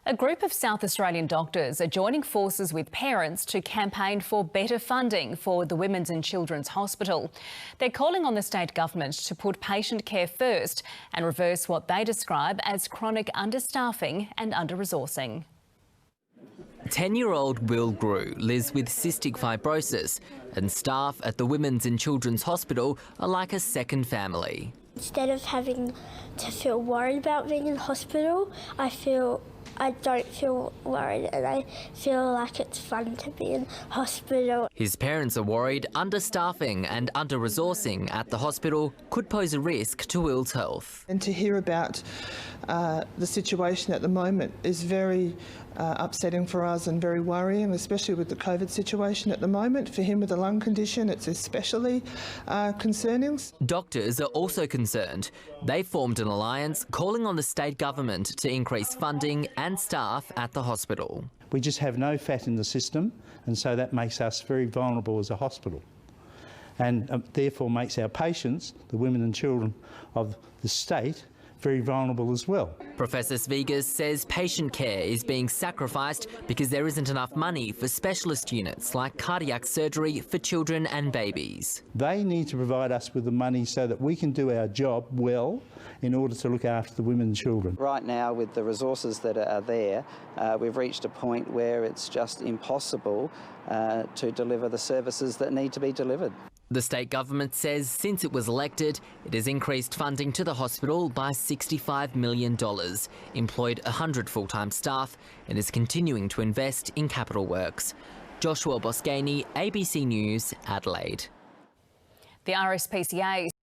A group of South Australian doctors are joining forces with parents to campaign for better funding for the Women's and Children's Hospital. They're calling on the state government to put patient care first and reverse what they describe as chronic understaffing and under-resourcing. 10-year-old Will Grew lives with cystic fibrosis, and staff at the Women's and Children's Hospital are like a second family. Instead of having to feel worried about being in hospital, I don't feel worried and I feel like it's fun to be in hospital. His parents are worried understaffing and under-resourcing at the hospital could pose a risk to Will's health. And to hear about the situation at the moment is very upsetting for us and very worrying, especially with the COVID situation at the moment. For him with a lung condition, it's especially concerning. Doctors are also concerned. They formed an alliance calling on the state government to increase funding and staff at the hospital. We just have no fat in the system, and so that makes us very vulnerable as a hospital, and therefore makes our patients, the women and children of the state, very vulnerable as well. Professor Svegas says patient care is being sacrificed because there isn't enough money for specialist units like cardiac surgery for children and babies. They need to provide us with the money so that we can do our job well in order to look after the women and children. Right now, with the resources that are there, we've reached a point where it's just impossible to deliver the services that need to be delivered. The state government says since it was elected, it has increased funding to the hospital by $65 million, employed 100 full-time staff and is continuing to invest in capital works. Joshua Boscani, ABC News, Adelaide. The RSPCA